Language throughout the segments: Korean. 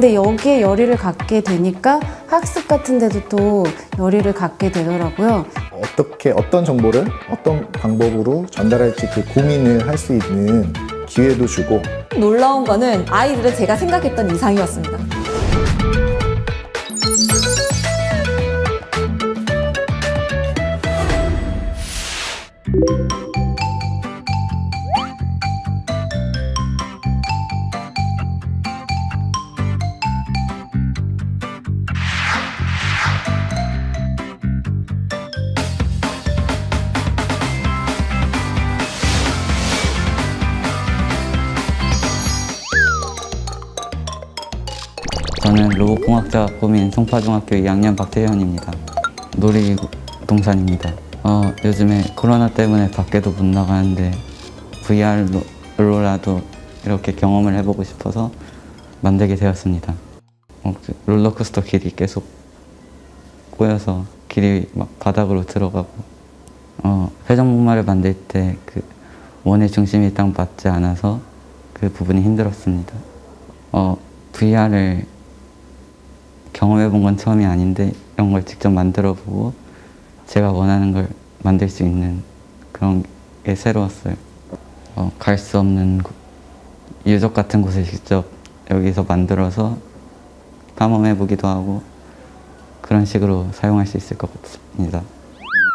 근데 여기에 열의를 갖게 되니까 학습 같은 데도 또 열의를 갖게 되더라고요. 어떤 정보를 어떤 방법으로 전달할지 그 고민을 할 수 있는 기회도 주고. 놀라운 거는 아이들은 제가 생각했던 이상이었습니다. 저는 로봇공학자 꿈인 송파중학교 2학년 박태현입니다. 놀이동산입니다. 요즘에 코로나 때문에 밖에도 못 나가는데 VR로라도 이렇게 경험을 해보고 싶어서 만들게 되었습니다. 롤러코스터 길이 계속 꼬여서 길이 막 바닥으로 들어가고 회전목마를 만들 때 그 원의 중심이 딱 맞지 않아서 그 부분이 힘들었습니다. VR을 경험해 본 건 처음이 아닌데 이런 걸 직접 만들어 보고 제가 원하는 걸 만들 수 있는 그런 게 새로웠어요. 갈 수 없는 유적 같은 곳을 직접 여기서 만들어서 탐험해 보기도 하고 그런 식으로 사용할 수 있을 것 같습니다.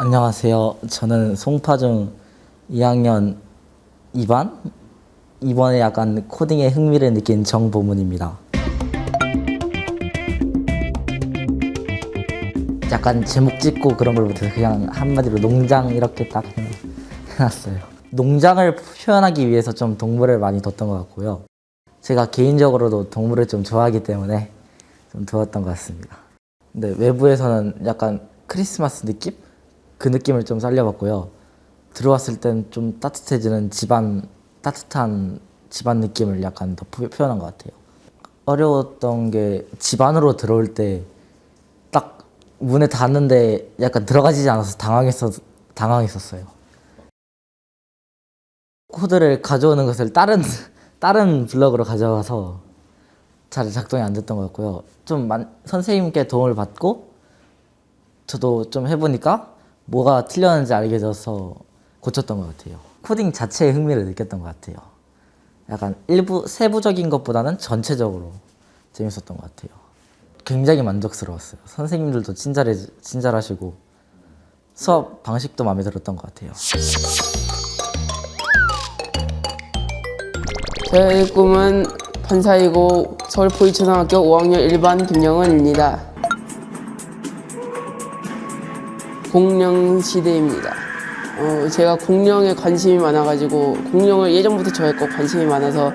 안녕하세요. 저는 송파중 2학년 2반? 이번에 약간 코딩에 흥미를 느낀 정보문입니다. 약간 제목 짓고 그런 걸 못해서 그냥 한마디로 농장 이렇게 딱 해놨어요. 농장을 표현하기 위해서 좀 동물을 많이 뒀던 것 같고요. 제가 개인적으로도 동물을 좀 좋아하기 때문에 좀 두었던 것 같습니다. 근데 외부에서는 약간 크리스마스 느낌? 그 느낌을 좀 살려봤고요. 들어왔을 땐 좀 따뜻해지는 따뜻한 집안 느낌을 약간 더 표현한 것 같아요. 어려웠던 게 집 안으로 들어올 때 딱 문에 닿는데 약간 들어가지지 않아서 당황했었어요. 코드를 가져오는 것을 다른 블럭으로 가져와서 잘 작동이 안 됐던 것 같고요. 좀 선생님께 도움을 받고 저도 좀 해보니까 뭐가 틀렸는지 알게 돼서 고쳤던 것 같아요. 코딩 자체에 흥미를 느꼈던 것 같아요. 약간 세부적인 것보다는 전체적으로 재밌었던 것 같아요. 굉장히 만족스러웠어요. 선생님들도 친절하시고 수업 방식도 마음에 들었던 것 같아요. 저의 꿈은 판사이고 서울 포이초등학교 5학년 1반 김영은입니다. 공룡 시대입니다. 제가 공룡에 관심이 많아가지고 공룡을 예전부터 좋아했고 관심이 많아서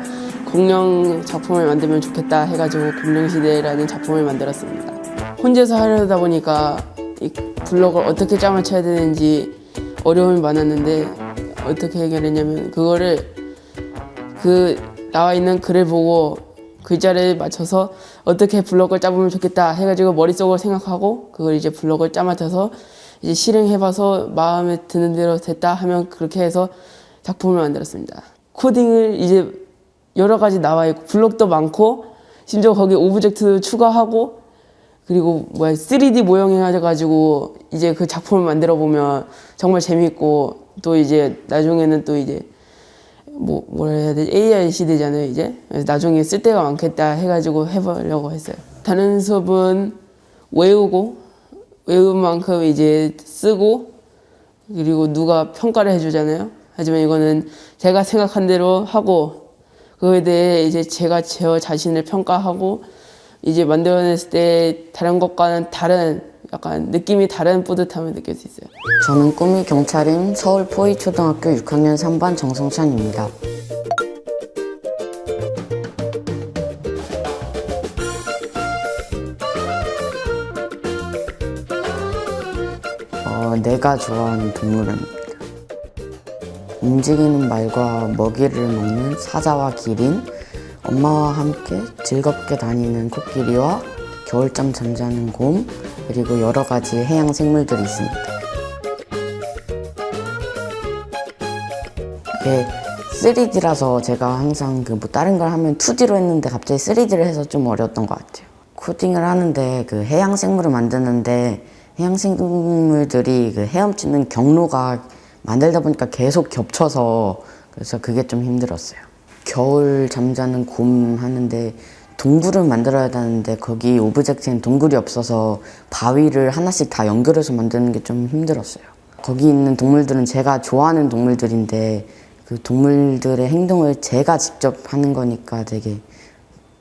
공룡 작품을 만들면 좋겠다 해가지고 공룡 시대라는 작품을 만들었습니다. 혼자서 하려다 보니까 이 블럭을 어떻게 짜 쳐야 되는지 어려움이 많았는데 어떻게 해결했냐면 그거를 나와 있는 글을 보고 글자를 맞춰서 어떻게 블럭을 짜보면 좋겠다 해가지고 머릿속으로 생각하고 그걸 이제 블럭을 짜 맞춰서 이제 실행해봐서 마음에 드는 대로 됐다 하면 그렇게 해서 작품을 만들었습니다. 코딩을 이제 여러 가지 나와 있고 블럭도 많고 심지어 거기 오브젝트 추가하고 그리고 3D 모형 해가지고 이제 그 작품을 만들어 보면 정말 재밌고 또 이제 나중에는 또 이제 뭐라 해야 되지? AI 시대잖아요, 이제. 그래서 나중에 쓸 데가 많겠다 해가지고 해보려고 했어요. 다른 수업은 외운 만큼 이제 쓰고, 그리고 누가 평가를 해주잖아요. 하지만 이거는 제가 생각한 대로 하고, 그거에 대해 이제 제가 제 자신을 평가하고, 이제 만들어냈을 때 다른 것과는 다른, 약간 느낌이 다른 뿌듯함을 느낄 수 있어요. 저는 꿈이 경찰인 서울 포이초등학교 6학년 3반 정성찬입니다. 내가 좋아하는 동물입니다. 움직이는 말과 먹이를 먹는 사자와 기린, 엄마와 함께 즐겁게 다니는 코끼리와 겨울잠 잠자는 곰, 그리고 여러 가지 해양 생물들이 있습니다. 이게 3D라서 제가 항상 그 뭐 다른 걸 하면 2D로 했는데 갑자기 3D를 해서 좀 어려웠던 것 같아요. 코딩을 하는데 그 해양 생물을 만드는데 해양 생물들이 그 헤엄치는 경로가 만들다 보니까 계속 겹쳐서 그래서 그게 좀 힘들었어요. 겨울 잠자는 곰 하는데 동굴을 만들어야 되는데 거기 오브젝트엔 동굴이 없어서 바위를 하나씩 다 연결해서 만드는 게 좀 힘들었어요. 거기 있는 동물들은 제가 좋아하는 동물들인데 그 동물들의 행동을 제가 직접 하는 거니까 되게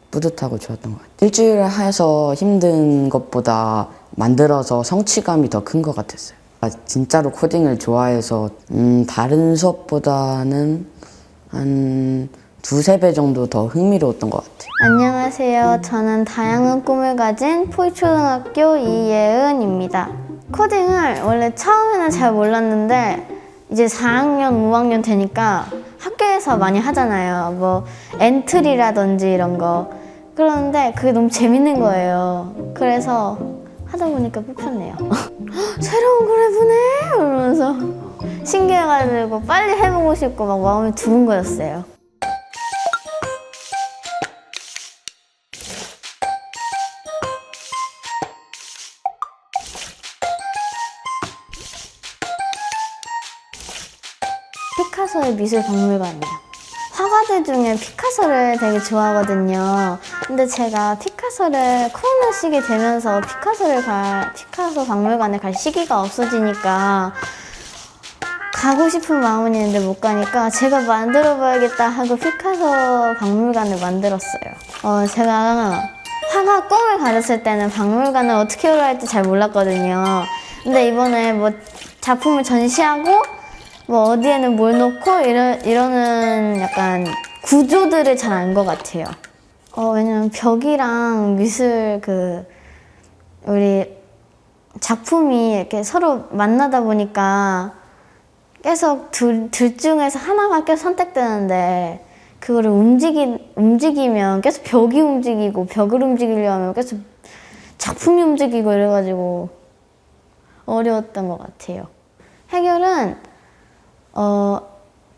뿌듯하고 좋았던 것 같아요. 일주일 해서 힘든 것보다 만들어서 성취감이 더 큰 것 같았어요. 진짜로 코딩을 좋아해서 다른 수업보다는 한 2-3배 정도 더 흥미로웠던 것 같아요. 안녕하세요. 저는 다양한 꿈을 가진 포이초등학교 이예은입니다. 코딩을 원래 처음에는 잘 몰랐는데 이제 4학년, 5학년 되니까 학교에서 많이 하잖아요. 뭐 엔트리라든지 이런 거. 그런데 그게 너무 재밌는 거예요. 그래서 하다 보니까 뽑혔네요. 새로운 걸 해보네? 이러면서 신기해가지고 빨리 해보고 싶고 막 마음이 두근거렸어요. 피카소의 미술박물관이요. 화가들 중에 피카소를 되게 좋아하거든요. 근데 제가 피카소를 코로나 시기 되면서 피카소 박물관에 갈 시기가 없어지니까 가고 싶은 마음은 있는데 못 가니까 제가 만들어봐야겠다 하고 피카소 박물관을 만들었어요. 제가 화가 꿈을 가졌을 때는 박물관을 어떻게 올라야 할지 잘 몰랐거든요. 근데 이번에 뭐 작품을 전시하고 뭐 어디에는 뭘 놓고 이러는 약간 구조들을 잘 안 것 같아요. 왜냐면 벽이랑 미술 우리 작품이 이렇게 서로 만나다 보니까 계속 둘 중에서 하나가 계속 선택되는데 그거를 움직이면 계속 벽이 움직이고 벽을 움직이려면 계속 작품이 움직이고 이래가지고 어려웠던 것 같아요. 해결은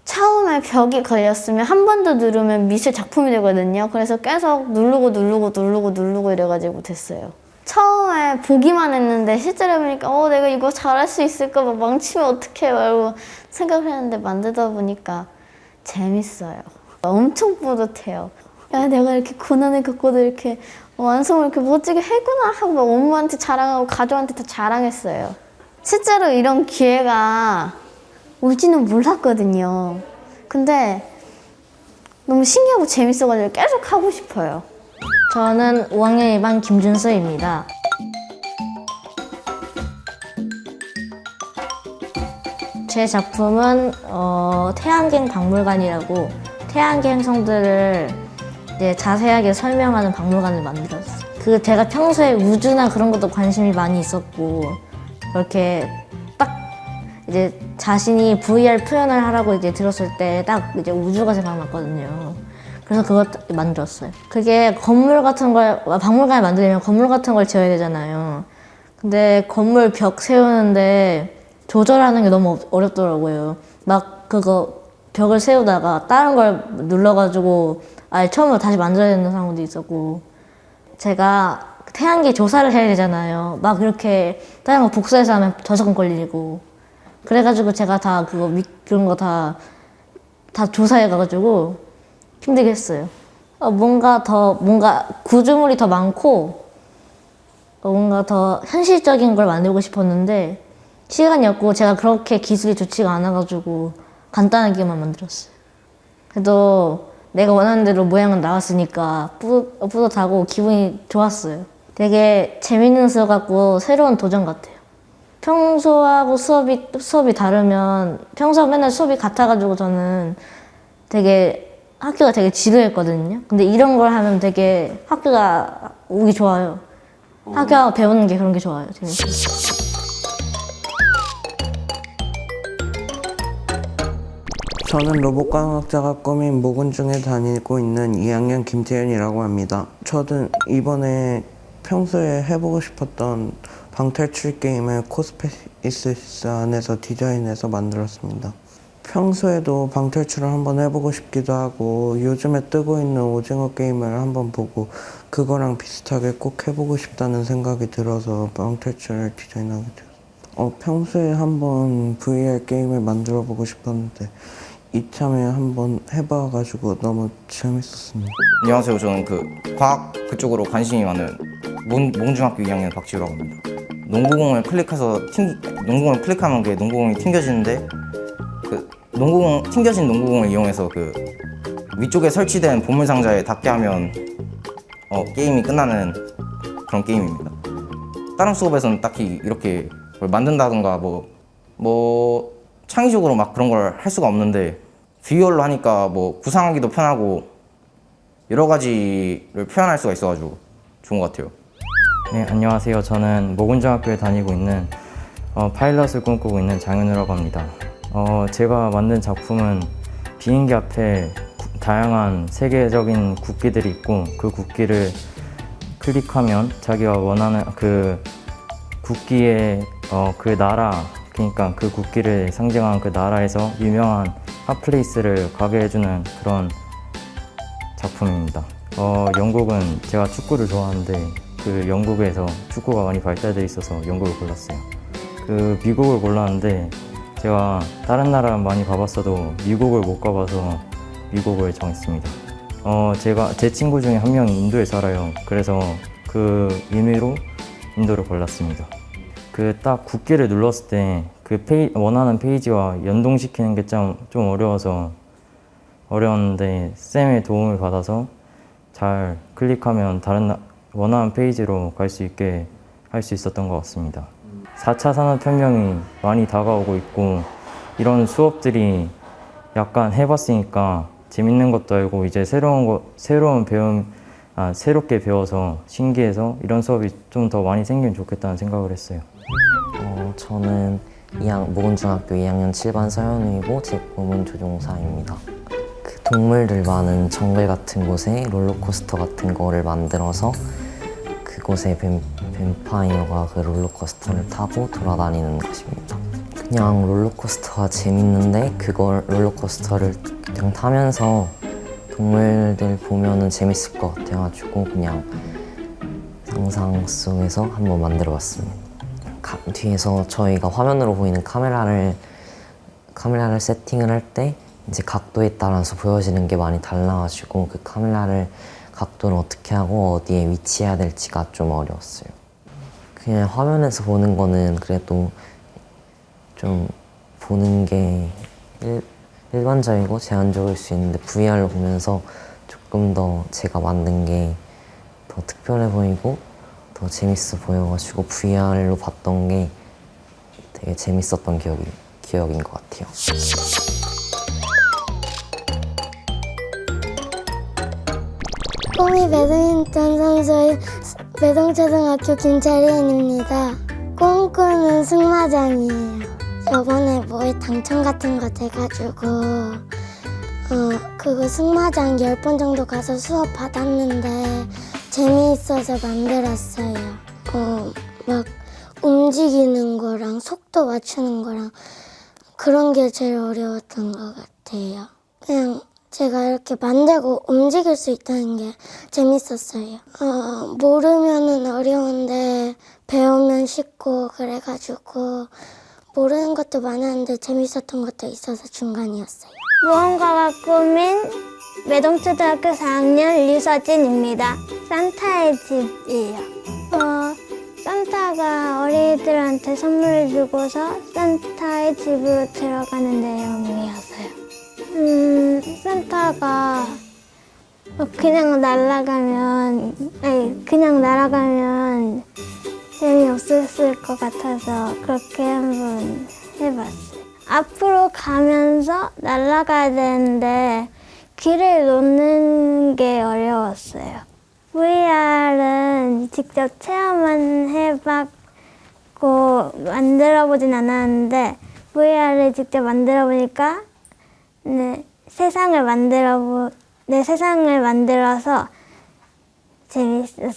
처음에 벽이 걸렸으면 한 번 더 누르면 미술 작품이 되거든요. 그래서 계속 누르고 이래가지고 됐어요. 처음에 보기만 했는데 실제로 해보니까 내가 이거 잘할 수 있을까? 막 망치면 어떡해? 말고 생각을 했는데 만들다 보니까 재밌어요. 엄청 뿌듯해요. 야, 내가 이렇게 고난을 겪고도 이렇게 완성을 이렇게 멋지게 했구나 하고 막 엄마한테 자랑하고 가족한테 다 자랑했어요. 실제로 이런 기회가 올지는 몰랐거든요. 근데 너무 신기하고 재밌어가지고 계속 하고 싶어요. 저는 5학년 2반 김준서입니다. 제 작품은 태양계 박물관이라고 태양계 행성들을 이제 자세하게 설명하는 박물관을 만들었어요. 제가 평소에 우주나 그런 것도 관심이 많이 있었고 그렇게 딱 이제 자신이 VR 표현을 하라고 이제 들었을 때 딱 이제 우주가 생각났거든요. 그래서 그걸 만들었어요. 그게 건물 같은 걸, 박물관을 만들려면 건물 같은 걸 지어야 되잖아요. 근데 건물 벽 세우는데 조절하는 게 너무 어렵더라고요. 막 벽을 세우다가 다른 걸 눌러가지고 아예 처음으로 다시 만들어야 되는 상황도 있었고, 제가 태양계 조사를 해야 되잖아요. 막 이렇게 다른 거 복사해서 하면 저작권 걸리고. 그래가지고 제가 다 그런 거 다 조사해가지고 힘들게 했어요. 뭔가 구조물이 더 많고, 뭔가 더 현실적인 걸 만들고 싶었는데, 시간이 없고 제가 그렇게 기술이 좋지가 않아가지고 간단하게만 만들었어요. 그래도 내가 원하는 대로 모양은 나왔으니까 뿌듯하고 기분이 좋았어요. 되게 재밌는 수업 같고 새로운 도전 같아요. 평소하고 수업이 다르면 평소와 맨날 수업이 같아가지고 저는 학교가 되게 지루했거든요. 근데 이런 걸 하면 되게 학교가 오기 좋아요. 학교 배우는 게 그런 게 좋아요. 재밌어요. 저는 로봇과학자가 꾸민 모군중에 다니고 있는 2학년 김태현이라고 합니다. 저는 이번에 평소에 해보고 싶었던 방탈출 게임을 코스페이스 안에서 디자인해서 만들었습니다. 평소에도 방탈출을 한번 해보고 싶기도 하고 요즘에 뜨고 있는 오징어 게임을 한번 보고 그거랑 비슷하게 꼭 해보고 싶다는 생각이 들어서 방탈출을 디자인하게 되었어요. 평소에 한번 VR 게임을 만들어 보고 싶었는데 이참에 한번 해봐가지고 너무 재밌었습니다. 안녕하세요. 저는 과학 그쪽으로 관심이 많은 몽중학교 2학년 박지우라고 합니다. 농구공을 클릭하면 농구공이 튕겨지는데 튕겨진 농구공을 이용해서 위쪽에 설치된 보물 상자에 닿게 하면 게임이 끝나는 그런 게임입니다. 다른 수업에서는 딱히 이렇게 뭘 만든다던가 뭐 창의적으로 막 그런 걸 할 수가 없는데 비주얼로 하니까 구상하기도 편하고 여러 가지를 표현할 수가 있어가지고 좋은 것 같아요. 네, 안녕하세요. 저는 모군중학교에 다니고 있는 파일럿을 꿈꾸고 있는 장현우라고 합니다. 제가 만든 작품은 비행기 앞에 다양한 세계적인 국기들이 있고 그 국기를 클릭하면 자기가 원하는 그 국기의 그 나라, 그러니까 그 국기를 상징하는 그 나라에서 유명한 핫플레이스를 가게 해주는 그런 작품입니다. 영국은 제가 축구를 좋아하는데 그 영국에서 축구가 많이 발달되어 있어서 영국을 골랐어요. 미국을 골랐는데 제가 다른 나라를 많이 가봤어도 미국을 못 가봐서 미국을 정했습니다. 제 친구 중에 한 명이 인도에 살아요. 그래서 그 의미로 인도를 골랐습니다. 딱 국기를 눌렀을 때 원하는 페이지와 연동시키는 게 좀 어려웠는데 쌤의 도움을 받아서 잘 클릭하면 원하는 페이지로 갈 수 있게 할 수 있었던 것 같습니다. 4차 산업혁명이 많이 다가오고 있고 이런 수업들이 약간 해봤으니까 재밌는 것도 알고 이제 새롭게 배워서 신기해서 이런 수업이 좀 더 많이 생기면 좋겠다는 생각을 했어요. 저는 모군중학교 2학년 7반 서현우이고 제 꿈은 조종사입니다. 동물들 많은 정글 같은 곳에 롤러코스터 같은 거를 만들어서 그곳에 뱀파이어가 그 롤러코스터를 타고 돌아다니는 것입니다. 그냥 롤러코스터가 재밌는데 롤러코스터를 그냥 타면서 동물들 보면은 재밌을 것 같아가지고 그냥 상상 속에서 한번 만들어 봤습니다. 뒤에서 저희가 화면으로 보이는 카메라를 세팅을 할 때 이제 각도에 따라서 보여지는 게 많이 달라가지고 그 각도를 어떻게 하고 어디에 위치해야 될지가 좀 어려웠어요. 그냥 화면에서 보는 거는 그래도 좀 보는 게 일반적이고 제한적일 수 있는데 VR로 보면서 조금 더 제가 만든 게 더 특별해 보이고 더 재밌어 보여가지고 VR로 봤던 게 되게 재밌었던 기억인 것 같아요. 꿈이 배드민턴 선수인 매동초등학교 김채린입니다. 꿈꾸는 승마장이에요. 저번에 당첨 같은 거 돼가지고 그거 승마장 10번 정도 가서 수업 받았는데 재미있어서 만들었어요. 막 움직이는 거랑 속도 맞추는 거랑 그런 게 제일 어려웠던 것 같아요. 그냥 제가 이렇게 만들고 움직일 수 있다는 게 재밌었어요. 모르면은 어려운데 배우면 쉽고 그래가지고 모르는 것도 많았는데 재밌었던 것도 있어서 중간이었어요. 무언가가 꾸민 매동초등학교 4학년 류서진입니다. 산타의 집이에요. 산타가 어린이들한테 선물을 주고서 산타의 집으로 들어가는 내용이었어요. 산타가 그냥 날아가면 재미없었을 것 같아서 그렇게 한번 해봤어요. 앞으로 가면서 날아가야 되는데 길을 놓는 게 어려웠어요. VR은 직접 체험만 해봤고 만들어보진 않았는데 VR을 직접 만들어보니까 내 세상을 만들어서 재밌었어요.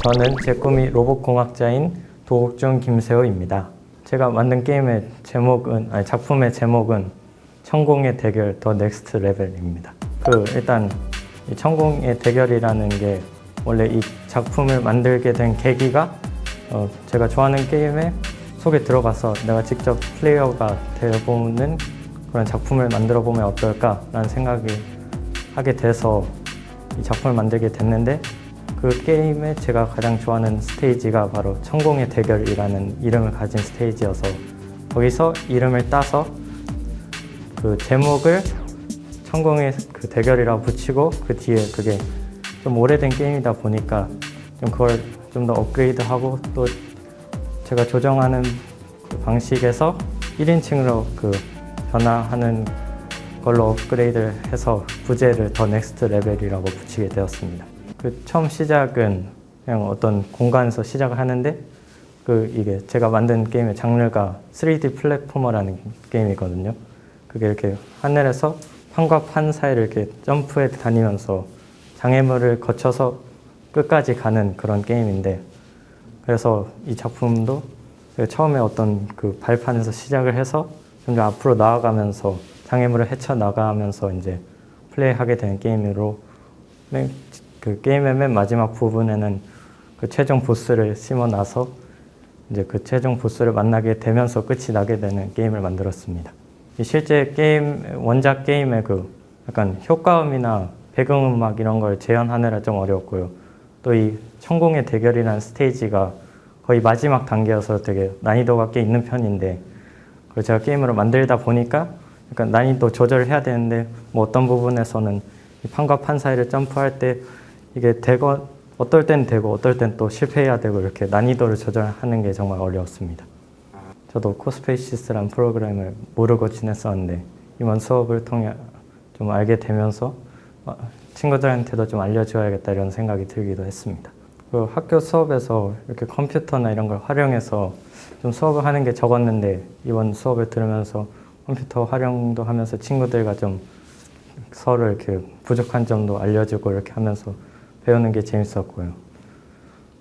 저는 제 꿈이 로봇공학자인 도옥준 김세호입니다. 제가 만든 게임의 작품의 제목은 천공의 대결 더 넥스트 레벨입니다. 일단 이 천공의 대결이라는 게 원래 이 작품을 만들게 된 계기가 제가 좋아하는 게임에 속에 들어가서 내가 직접 플레이어가 되어보는 그런 작품을 만들어 보면 어떨까라는 생각을 하게 돼서 이 작품을 만들게 됐는데, 그 게임에 제가 가장 좋아하는 스테이지가 바로 천공의 대결이라는 이름을 가진 스테이지여서 거기서 이름을 따서 그 제목을 천공의 그 대결이라고 붙이고, 그 뒤에 그게 좀 오래된 게임이다 보니까 좀 그걸 좀 더 업그레이드하고 또 제가 조정하는 그 방식에서 1인칭으로 그 변화하는 걸로 업그레이드를 해서 부제를 더 넥스트 레벨이라고 붙이게 되었습니다. 그 처음 시작은 그냥 어떤 공간에서 시작을 하는데, 이게 제가 만든 게임의 장르가 3D 플랫포머라는 게임이거든요. 그게 이렇게 하늘에서 판과 판 사이를 이렇게 점프해 다니면서 장애물을 거쳐서 끝까지 가는 그런 게임인데, 그래서 이 작품도 처음에 어떤 그 발판에서 시작을 해서 점점 앞으로 나아가면서 장애물을 헤쳐나가면서 이제 플레이하게 되는 게임으로, 그 게임의 맨 마지막 부분에는 그 최종 보스를 심어놔서 이제 그 최종 보스를 만나게 되면서 끝이 나게 되는 게임을 만들었습니다. 실제 게임, 원작 게임의 그 약간 효과음이나 배경음악 이런 걸 재현하느라 좀 어려웠고요. 또 이 천공의 대결이라는 스테이지가 거의 마지막 단계여서 되게 난이도가 꽤 있는 편인데, 그걸 제가 게임으로 만들다 보니까 약간 난이도 조절을 해야 되는데, 뭐 어떤 부분에서는 이 판과 판 사이를 점프할 때 이게 되고, 어떨 땐 되고 어떨 땐 또 실패해야 되고, 이렇게 난이도를 조절하는 게 정말 어려웠습니다. 저도 코스페이시스라는 프로그램을 모르고 지냈었는데 이번 수업을 통해 좀 알게 되면서 친구들한테도 좀 알려줘야겠다 이런 생각이 들기도 했습니다. 그 학교 수업에서 이렇게 컴퓨터나 이런 걸 활용해서 좀 수업을 하는 게 적었는데, 이번 수업을 들으면서 컴퓨터 활용도 하면서 친구들과 좀 서로 이렇게 부족한 점도 알려주고 이렇게 하면서 배우는 게 재밌었고요.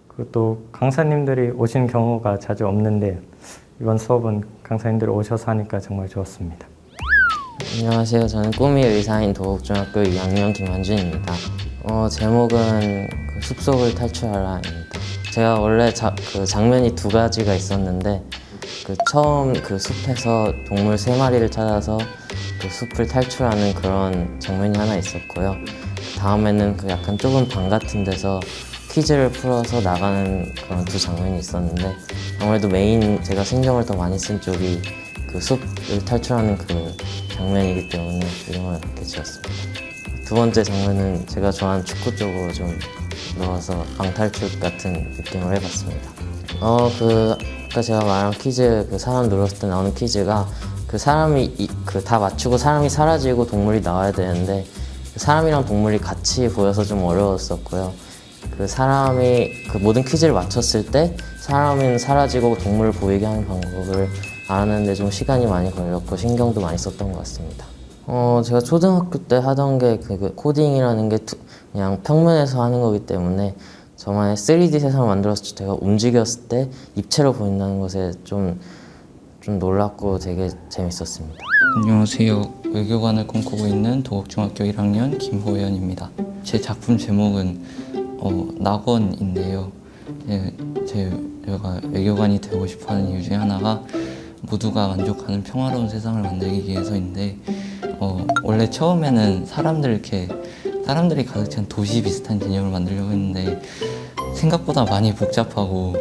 그리고 또 강사님들이 오신 경우가 자주 없는데 이번 수업은 강사님들이 오셔서 하니까 정말 좋았습니다. 안녕하세요. 저는 꿈이 의사인 도곡중학교 2학년 김한준입니다. 제목은 그 숲속을 탈출하라입니다. 제가 원래 그 장면이 두 가지가 있었는데, 처음 그 숲에서 동물 3마리를 찾아서 그 숲을 탈출하는 그런 장면이 하나 있었고요. 다음에는 그 약간 좁은 방 같은 데서 퀴즈를 풀어서 나가는 그런 두 장면이 있었는데, 아무래도 메인 제가 신경을 더 많이 쓴 쪽이 그 숲을 탈출하는 그 장면이기 때문에 이름을 그렇게 지었습니다. 두 번째 장면은 제가 좋아하는 축구 쪽으로 좀 넣어서 방탈출 같은 느낌을 해봤습니다. 아까 제가 말한 퀴즈, 그 사람 눌렀을 때 나오는 퀴즈가 그 사람이 다 맞추고 사람이 사라지고 동물이 나와야 되는데, 사람이랑 동물이 같이 보여서 좀 어려웠었고요. 그 사람이 그 모든 퀴즈를 맞췄을 때 사람은 사라지고 동물을 보이게 하는 방법을 알아내는데 좀 시간이 많이 걸렸고 신경도 많이 썼던 것 같습니다. 제가 초등학교 때 하던 게 그 코딩이라는 게 그냥 평면에서 하는 거기 때문에 저만의 3D 세상을 만들어서 제가 움직였을 때 입체로 보인다는 것에 좀 놀랍고 되게 재밌었습니다. 안녕하세요. 외교관을 꿈꾸고 있는 도곡중학교 1학년 김호연입니다. 제 작품 제목은 낙원인데요. 제가 외교관이 되고 싶어하는 이유 중에 하나가 모두가 만족하는 평화로운 세상을 만들기 위해서인데, 원래 처음에는 사람들이 가득 찬 도시 비슷한 개념을 만들려고 했는데 생각보다 많이 복잡하고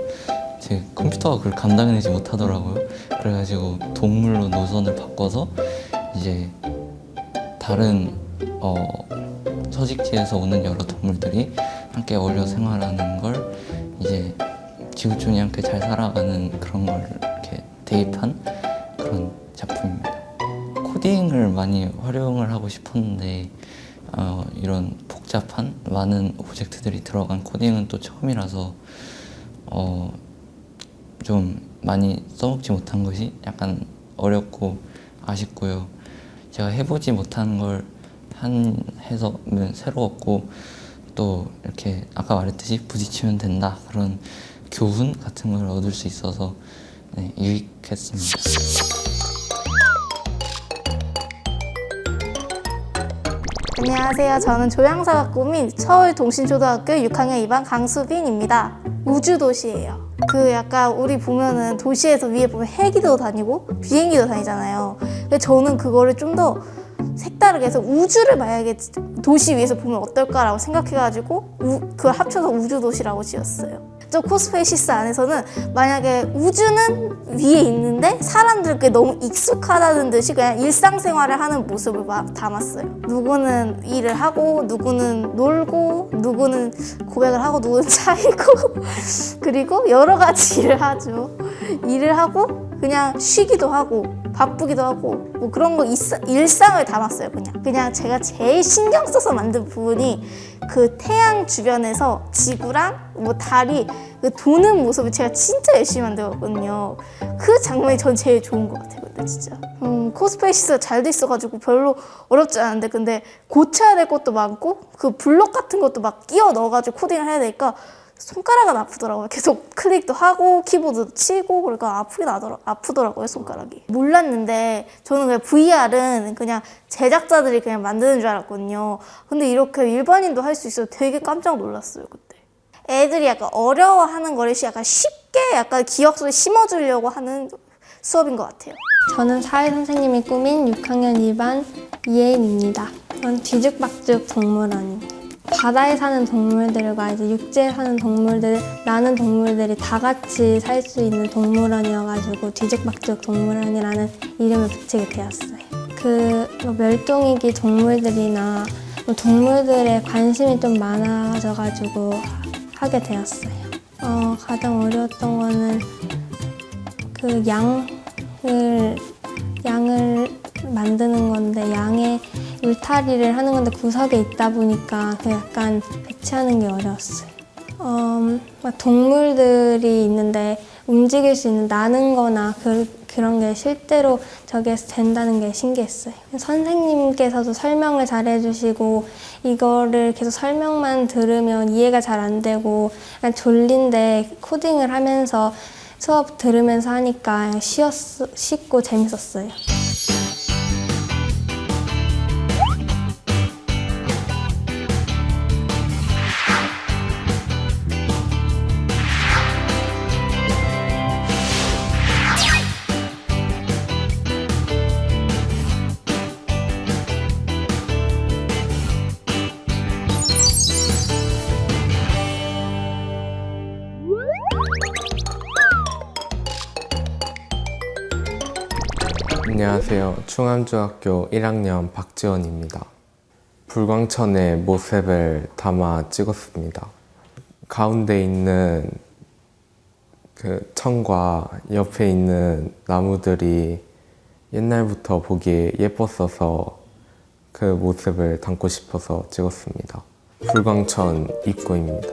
제 컴퓨터가 그걸 감당해내지 못하더라고요. 그래가지고 동물로 노선을 바꿔서 이제 다른 서식지에서 오는 여러 동물들이 함께 어울려 생활하는 걸 이제 지구촌이 함께 잘 살아가는 그런 걸 이렇게 대입한 그런 작품입니다. 코딩을 많이 활용을 하고 싶었는데 이런 복잡한 많은 오브젝트들이 들어간 코딩은 또 처음이라서 좀 많이 써먹지 못한 것이 약간 어렵고 아쉽고요. 제가 해보지 못한 걸 해서 새로웠고, 또 이렇게 아까 말했듯이 부딪히면 된다 그런 교훈 같은 걸 얻을 수 있어서 네, 유익했습니다. 안녕하세요. 저는 조향사가 꾸민 서울동신초등학교 6학년 2반 강수빈입니다. 우주도시예요. 그 약간 우리 보면은 도시에서 위에 보면 헬기도 다니고 비행기도 다니잖아요. 근데 저는 그거를 좀 더 색다르게 해서 우주를 만약에 도시 위에서 보면 어떨까라고 생각해가지고 그걸 합쳐서 우주도시라고 지었어요. 저 코스페이시스 안에서는 만약에 우주는 위에 있는데 사람들께 너무 익숙하다는 듯이 그냥 일상생활을 하는 모습을 막 담았어요. 누구는 일을 하고 누구는 놀고 누구는 고백을 하고 누구는 차이고 그리고 여러 가지 일을 하죠. 일을 하고 그냥 쉬기도 하고 바쁘기도 하고 뭐 그런 거 일상을 담았어요. 그냥 제가 제일 신경 써서 만든 부분이 그 태양 주변에서 지구랑 뭐 달이 그 도는 모습을 제가 진짜 열심히 만들었거든요. 그 장면이 전 제일 좋은 것 같아요. 근데 진짜 코스페이시스가 잘 돼 있어가지고 별로 어렵지 않은데 근데 고쳐야 될 것도 많고 그 블록 같은 것도 막 끼워 넣어가지고 코딩을 해야 되니까 손가락은 아프더라고요. 계속 클릭도 하고 키보드도 치고 그러니까 아프더라고요 손가락이. 몰랐는데 저는 그냥 VR은 그냥 제작자들이 그냥 만드는 줄 알았거든요. 근데 이렇게 일반인도 할 수 있어서 되게 깜짝 놀랐어요 그때. 애들이 약간 어려워하는 거를 약간 쉽게 약간 기억 속에 심어주려고 하는 수업인 것 같아요. 저는 사회 선생님이 꾸민 6학년 2반 이혜인입니다. 전 뒤죽박죽 동물원입니다. 바다에 사는 동물들과 이제 육지에 사는 동물들, 나는 동물들이 다 같이 살 수 있는 동물원이어가지고 뒤죽박죽 동물원이라는 이름을 붙이게 되었어요. 뭐 멸종위기 동물들이나 뭐 동물들에 관심이 좀 많아져가지고 하게 되었어요. 가장 어려웠던 거는 그 양을 만드는 건데 양의 울타리를 하는 건데 구석에 있다 보니까 약간 배치하는 게 어려웠어요. 막 동물들이 있는데 움직일 수 있는 나는 거나 그런 게 실제로 저기에서 된다는 게 신기했어요. 선생님께서도 설명을 잘 해주시고 이거를 계속 설명만 들으면 이해가 잘 안 되고 그냥 졸린데 코딩을 하면서 수업 들으면서 하니까 쉽고 재밌었어요. 안녕하세요. 충암중학교 1학년 박지원입니다. 불광천의 모습을 담아 찍었습니다. 가운데 있는 그 천과 옆에 있는 나무들이 옛날부터 보기에 예뻤어서 그 모습을 담고 싶어서 찍었습니다. 불광천 입구입니다.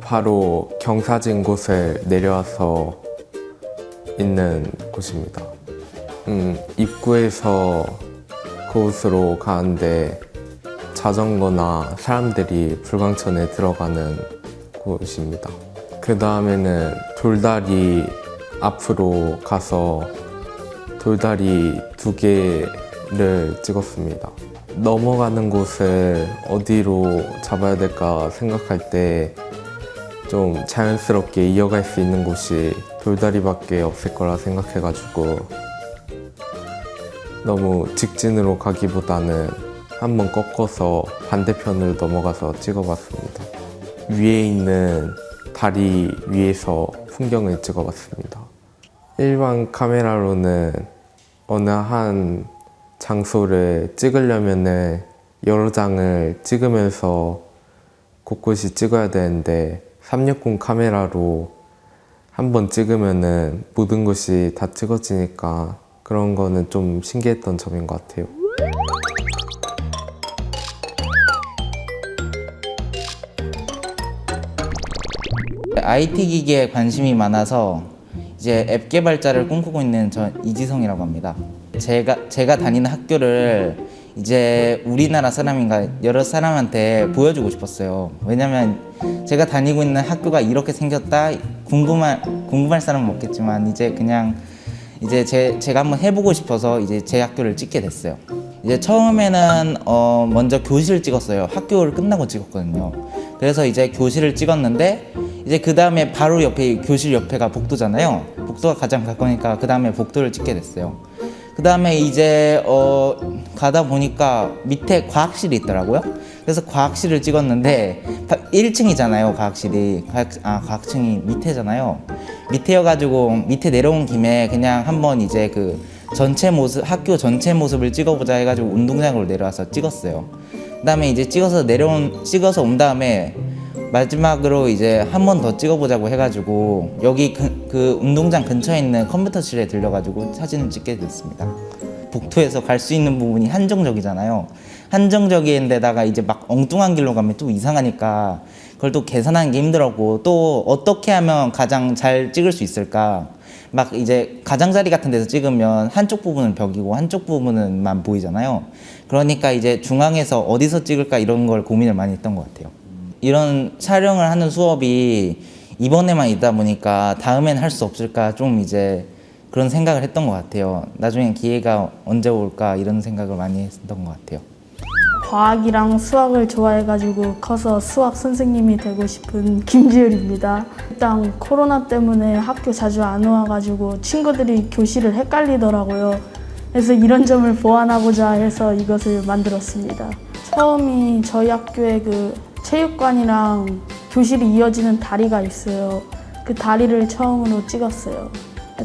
바로 경사진 곳을 내려와서 있는 곳입니다. 입구에서 그곳으로 가는데 자전거나 사람들이 불광천에 들어가는 곳입니다. 그 다음에는 돌다리 앞으로 가서 돌다리 2개를 찍었습니다. 넘어가는 곳을 어디로 잡아야 될까 생각할 때 좀 자연스럽게 이어갈 수 있는 곳이 돌다리밖에 없을 거라 생각해가지고 너무 직진으로 가기보다는 한번 꺾어서 반대편으로 넘어가서 찍어봤습니다. 위에 있는 다리 위에서 풍경을 찍어봤습니다. 일반 카메라로는 어느 한 장소를 찍으려면 여러 장을 찍으면서 곳곳이 찍어야 되는데 360 카메라로 한번 찍으면 모든 것이 다 찍어지니까 그런 거는 좀 신기했던 점인 것 같아요. IT 기기에 관심이 많아서 이제 앱 개발자를 꿈꾸고 있는 저 이지성이라고 합니다. 제가 다니는 학교를 이제 우리나라 사람인가 여러 사람한테 보여주고 싶었어요. 왜냐면 제가 다니고 있는 학교가 이렇게 생겼다 궁금할 사람은 없겠지만 이제 그냥 이제 제가 한번 해보고 싶어서 이제 제 학교를 찍게 됐어요. 이제 처음에는 먼저 교실을 찍었어요. 학교를 끝나고 찍었거든요. 그래서 이제 교실을 찍었는데 이제 그 다음에 바로 옆에 교실 옆에가 복도잖아요. 복도가 가장 가까우니까 그 다음에 복도를 찍게 됐어요. 그 다음에 이제 가다 보니까 밑에 과학실이 있더라고요. 그래서 과학실을 찍었는데 1층이잖아요. 과학실이 과학층이 밑에잖아요. 밑에여가지고 밑에 내려온 김에 그냥 한번 이제 그 전체 모습 학교 전체 모습을 찍어보자 해가지고 운동장으로 내려와서 찍었어요. 그 다음에 이제 찍어서 온 다음에 마지막으로 이제 한 번 더 찍어보자고 해가지고 여기 그 운동장 근처에 있는 컴퓨터실에 들려가지고 사진을 찍게 됐습니다. 복도에서 갈 수 있는 부분이 한정적이잖아요. 한정적인 데다가 이제 막 엉뚱한 길로 가면 또 이상하니까 그걸 또 계산하는 게 힘들었고 또 어떻게 하면 가장 잘 찍을 수 있을까 막 이제 가장자리 같은 데서 찍으면 한쪽 부분은 벽이고 한쪽 부분은만 보이잖아요. 그러니까 이제 중앙에서 어디서 찍을까 이런 걸 고민을 많이 했던 것 같아요. 이런 촬영을 하는 수업이 이번에만 있다 보니까 다음엔 할 수 없을까 좀 이제 그런 생각을 했던 것 같아요. 나중에 기회가 언제 올까 이런 생각을 많이 했던 것 같아요. 과학이랑 수학을 좋아해가지고 커서 수학 선생님이 되고 싶은 김지율입니다. 일단 코로나 때문에 학교 자주 안 와가지고 친구들이 교실을 헷갈리더라고요. 그래서 이런 점을 보완하고자 해서 이것을 만들었습니다. 처음이 저희 학교에 그 체육관이랑 교실이 이어지는 다리가 있어요. 그 다리를 처음으로 찍었어요.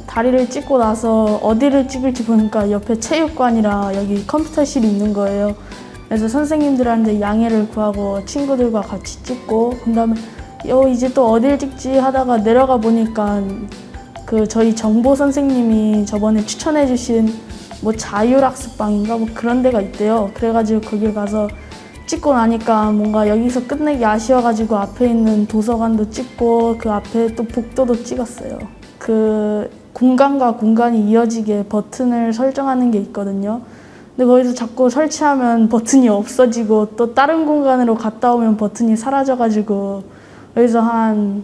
다리를 찍고 나서 어디를 찍을지 보니까 옆에 체육관이랑 여기 컴퓨터실이 있는 거예요. 그래서 선생님들한테 양해를 구하고 친구들과 같이 찍고 그다음에 이제 또 어딜 찍지 하다가 내려가 보니까 그 저희 정보 선생님이 저번에 추천해 주신 뭐 자율학습방인가 뭐 그런 데가 있대요. 그래가지고 거기 가서 찍고 나니까 뭔가 여기서 끝내기 아쉬워가지고 앞에 있는 도서관도 찍고 그 앞에 또 복도도 찍었어요. 그 공간과 공간이 이어지게 버튼을 설정하는 게 있거든요. 근데 거기서 자꾸 설치하면 버튼이 없어지고 또 다른 공간으로 갔다 오면 버튼이 사라져가지고 여기서 한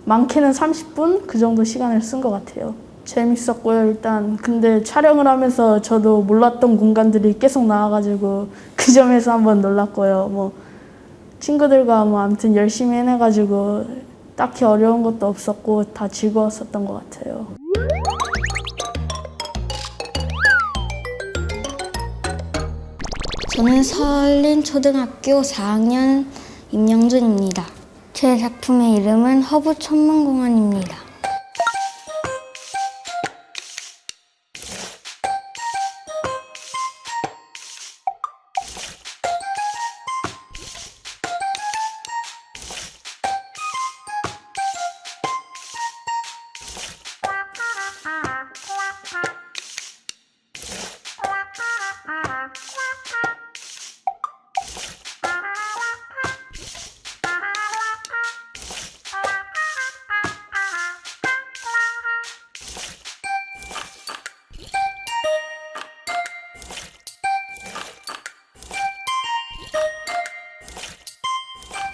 많게는 30분 그 정도 시간을 쓴 것 같아요. 재밌었고요, 일단. 근데 촬영을 하면서 저도 몰랐던 공간들이 계속 나와가지고 그 점에서 한번 놀랐고요. 뭐 친구들과 뭐 아무튼 열심히 해내가지고 딱히 어려운 것도 없었고 다 즐거웠었던 것 같아요. 저는 서울린초등학교 4학년 임영준입니다. 제 작품의 이름은 허브천문공원입니다.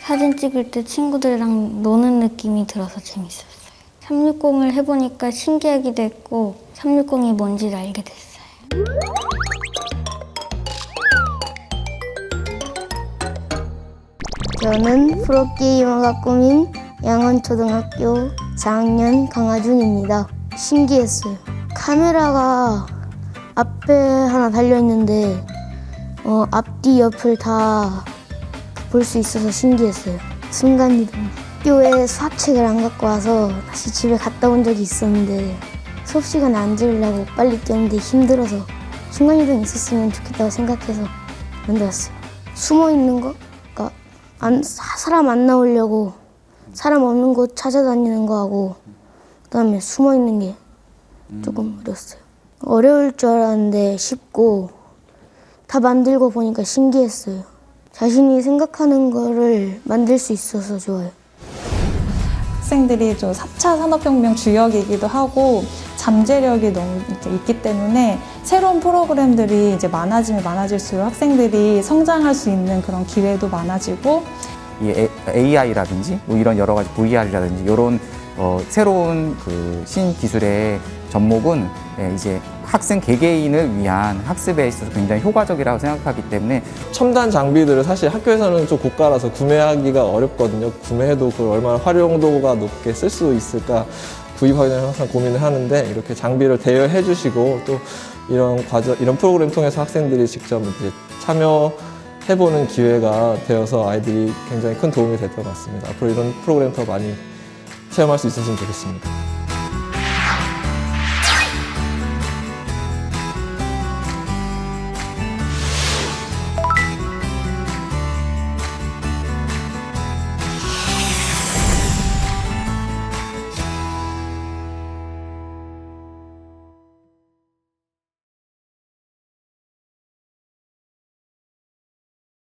사진 찍을 때 친구들이랑 노는 느낌이 들어서 재밌었어요. 360을 해보니까 신기하기도 했고 360이 뭔지를 알게 됐어요. 저는 프로게이머가 꿈인 양원초등학교 4학년 강하준입니다. 신기했어요. 카메라가 앞에 하나 달려있는데 앞뒤 옆을 다 볼 수 있어서 신기했어요. 순간이동. 학교에 수학책을 안 갖고 와서 다시 집에 갔다 온 적이 있었는데 수업 시간에 앉으려고 빨리 뛰었는데 힘들어서 순간이동이 있었으면 좋겠다고 생각해서 만들었어요. 숨어 있는 거? 그러니까 사람 안 나오려고 사람 없는 곳 찾아다니는 거하고 그다음에 숨어 있는 게 조금 어려웠어요. 어려울 줄 알았는데 쉽고 다 만들고 보니까 신기했어요. 자신이 생각하는 거를 만들 수 있어서 좋아요. 학생들이 좀 4차 산업혁명 주역이기도 하고 잠재력이 너무 있기 때문에 새로운 프로그램들이 이제 많아지면 많아질수록 학생들이 성장할 수 있는 그런 기회도 많아지고 이 AI라든지 뭐 이런 여러 가지 VR이라든지 이런 새로운 그 신기술의 접목은 이제 학생 개개인을 위한 학습에 있어서 굉장히 효과적이라고 생각하기 때문에 첨단 장비들을 사실 학교에서는 좀 고가라서 구매하기가 어렵거든요. 구매해도 그걸 얼마나 활용도가 높게 쓸 수 있을까 구입하기는 항상 고민을 하는데 이렇게 장비를 대여해 주시고 또 이런 프로그램 통해서 학생들이 직접 이제 참여해보는 기회가 되어서 아이들이 굉장히 큰 도움이 될 것 같습니다. 앞으로 이런 프로그램 더 많이 체험할 수 있었으면 좋겠습니다.